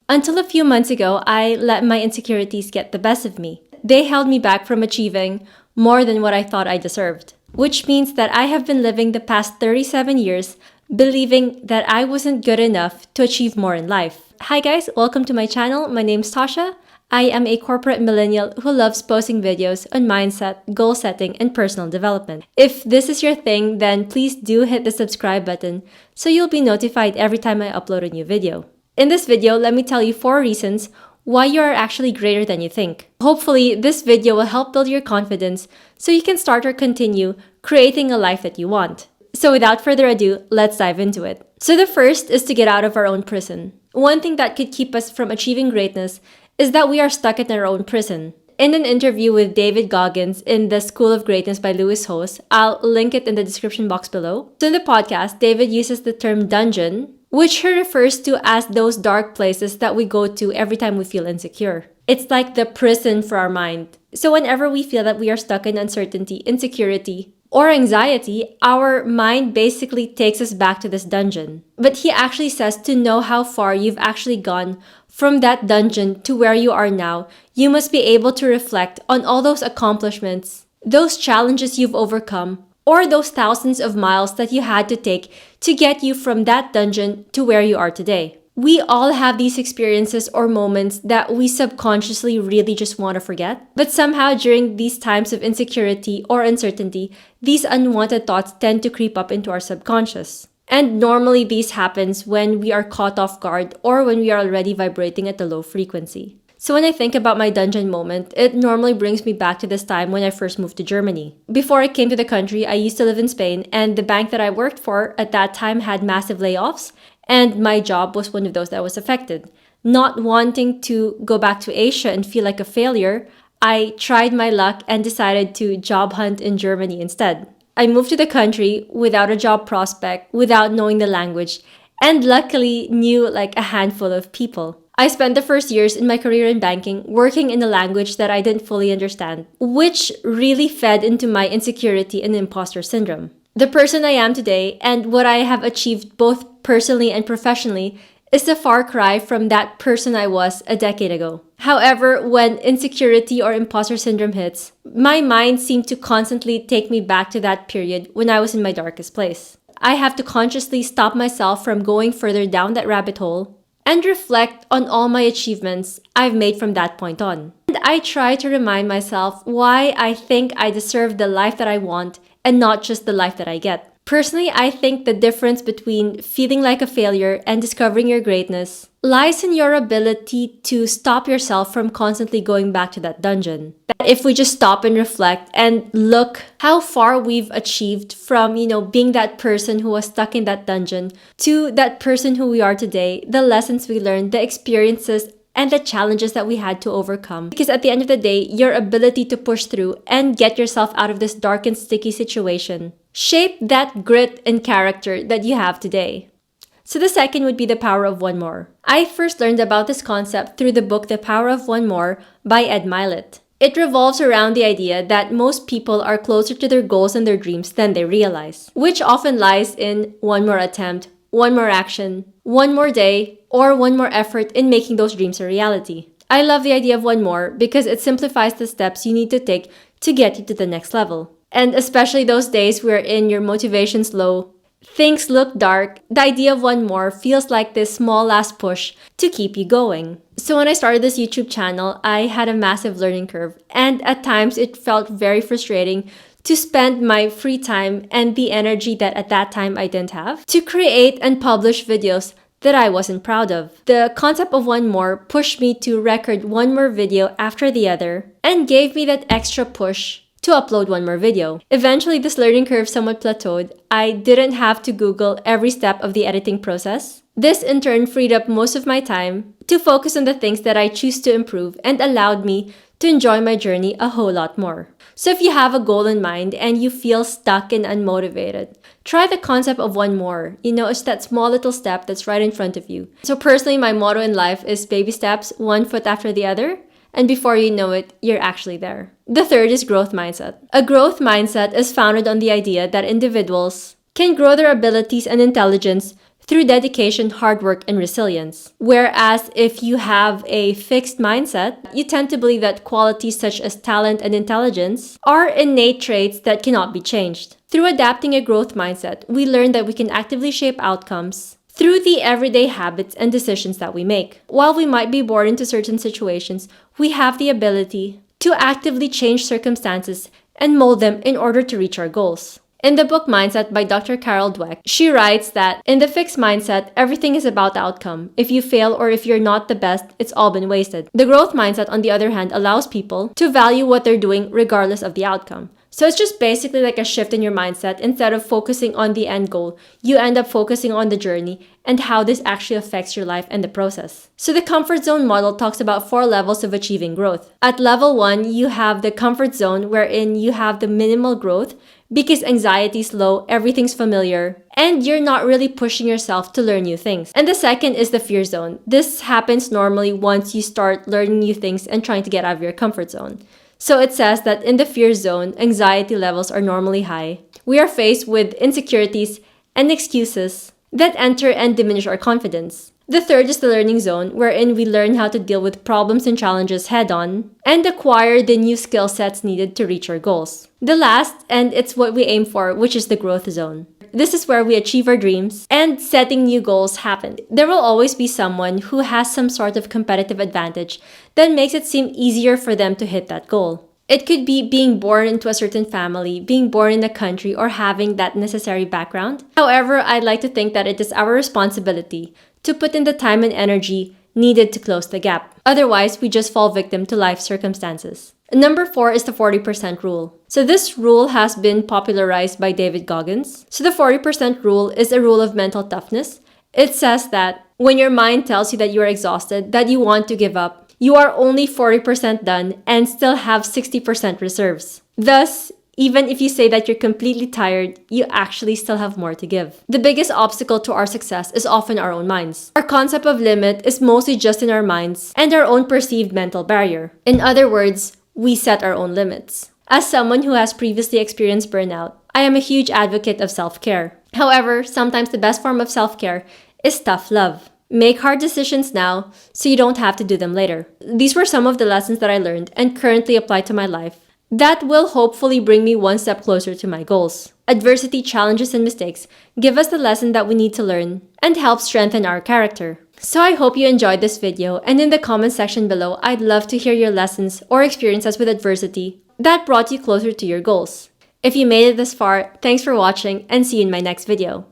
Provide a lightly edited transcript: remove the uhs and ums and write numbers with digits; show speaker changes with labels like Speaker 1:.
Speaker 1: Until a few months ago, I let my insecurities get the best of me. They held me back from achieving more than what I thought I deserved, which means that I have been living the past 37 years believing that I wasn't good enough to achieve more in life. Hi guys, welcome to my channel. My name's Tasha. I am a corporate millennial who loves posting videos on mindset, goal setting, and personal development. If this is your thing, then please do hit the subscribe button so you'll be notified every time I upload a new video. In this video, let me tell you 4 reasons why you are actually greater than you think. Hopefully, this video will help build your confidence so you can start or continue creating a life that you want. So without further ado, let's dive into it. So the first is to get out of our own prison. One thing that could keep us from achieving greatness is that we are stuck in our own prison. In an interview with David Goggins in The School of Greatness by Lewis Howes, I'll link it in the description box below. So in the podcast, David uses the term dungeon, which he refers to as those dark places that we go to every time we feel insecure. It's like the prison for our mind. So whenever we feel that we are stuck in uncertainty, insecurity, or anxiety, our mind basically takes us back to this dungeon. But he actually says to know how far you've actually gone from that dungeon to where you are now, you must be able to reflect on all those accomplishments, those challenges you've overcome, or those thousands of miles that you had to take to get you from that dungeon to where you are today. We all have these experiences or moments that we subconsciously really just want to forget. But somehow during these times of insecurity or uncertainty, these unwanted thoughts tend to creep up into our subconscious. And normally this happens when we are caught off guard or when we are already vibrating at a low frequency. So when I think about my dungeon moment, it normally brings me back to this time when I first moved to Germany. Before I came to the country, I used to live in Spain, and the bank that I worked for at that time had massive layoffs, and my job was one of those that was affected. Not wanting to go back to Asia and feel like a failure, I tried my luck and decided to job hunt in Germany instead. I moved to the country without a job prospect, without knowing the language, and luckily knew like a handful of people. I spent the first years in my career in banking working in a language that I didn't fully understand, which really fed into my insecurity and imposter syndrome. The person I am today and what I have achieved both personally and professionally is a far cry from that person I was a decade ago. However, when insecurity or imposter syndrome hits, my mind seemed to constantly take me back to that period when I was in my darkest place. I have to consciously stop myself from going further down that rabbit hole and reflect on all my achievements I've made from that point on. And I try to remind myself why I think I deserve the life that I want and not just the life that I get. Personally, I think the difference between feeling like a failure and discovering your greatness lies in your ability to stop yourself from constantly going back to that dungeon. That if we just stop and reflect and look how far we've achieved from, being that person who was stuck in that dungeon to that person who we are today, the lessons we learned, the experiences, and the challenges that we had to overcome. Because at the end of the day, your ability to push through and get yourself out of this dark and sticky situation shape that grit and character that you have today. So the second would be the power of one more. I first learned about this concept through the book The Power of One More by Ed Mylett. It revolves around the idea that most people are closer to their goals and their dreams than they realize, which often lies in one more attempt, one more action, one more day, or one more effort in making those dreams a reality. I love the idea of one more because it simplifies the steps you need to take to get you to the next level. And especially those days wherein your motivation's low, things look dark, the idea of one more feels like this small last push to keep you going. So when I started this YouTube channel, I had a massive learning curve, and at times it felt very frustrating to spend my free time and the energy that at that time I didn't have to create and publish videos that I wasn't proud of. The concept of one more pushed me to record one more video after the other and gave me that extra push to upload one more video. Eventually, this learning curve somewhat plateaued. I didn't have to Google every step of the editing process. This in turn freed up most of my time to focus on the things that I choose to improve and allowed me to enjoy my journey a whole lot more. So if you have a goal in mind and you feel stuck and unmotivated, try the concept of one more. It's that small little step that's right in front of you. So personally, my motto in life is baby steps, one foot after the other. And before you know it, you're actually there. The third is growth mindset. A growth mindset is founded on the idea that individuals can grow their abilities and intelligence through dedication, hard work, and resilience. Whereas if you have a fixed mindset, you tend to believe that qualities such as talent and intelligence are innate traits that cannot be changed. Through adapting a growth mindset, we learn that we can actively shape outcomes through the everyday habits and decisions that we make. While we might be born into certain situations, we have the ability to actively change circumstances and mold them in order to reach our goals. In the book Mindset by Dr. Carol Dweck, she writes that in the fixed mindset, everything is about the outcome. If you fail or if you're not the best, it's all been wasted. The growth mindset, on the other hand, allows people to value what they're doing regardless of the outcome. So it's just basically like a shift in your mindset. Instead of focusing on the end goal, you end up focusing on the journey and how this actually affects your life and the process. So the comfort zone model talks about 4 levels of achieving growth. At level 1, you have the comfort zone wherein you have the minimal growth because anxiety is low, everything's familiar, and you're not really pushing yourself to learn new things. And the second is the fear zone. This happens normally once you start learning new things and trying to get out of your comfort zone. So it says that in the fear zone, anxiety levels are normally high. We are faced with insecurities and excuses that enter and diminish our confidence. The third is the learning zone, wherein we learn how to deal with problems and challenges head-on and acquire the new skill sets needed to reach our goals. The last, and it's what we aim for, which is the growth zone. This is where we achieve our dreams and setting new goals happen. There will always be someone who has some sort of competitive advantage that makes it seem easier for them to hit that goal. It could be being born into a certain family, being born in a country, or having that necessary background. However, I'd like to think that it is our responsibility to put in the time and energy needed to close the gap. Otherwise, we just fall victim to life circumstances. Number 4 is the 40% rule. So this rule has been popularized by David Goggins. So the 40% rule is a rule of mental toughness. It says that when your mind tells you that you are exhausted, that you want to give up, you are only 40% done and still have 60% reserves. Thus, even if you say that you're completely tired, you actually still have more to give. The biggest obstacle to our success is often our own minds. Our concept of limit is mostly just in our minds and our own perceived mental barrier. In other words, we set our own limits. As someone who has previously experienced burnout, I am a huge advocate of self-care. However, sometimes the best form of self-care is tough love. Make hard decisions now so you don't have to do them later. These were some of the lessons that I learned and currently apply to my life that will hopefully bring me one step closer to my goals. Adversity, challenges, and mistakes give us the lesson that we need to learn and help strengthen our character. So I hope you enjoyed this video, and in the comment section below, I'd love to hear your lessons or experiences with adversity that brought you closer to your goals. If you made it this far, thanks for watching and see you in my next video.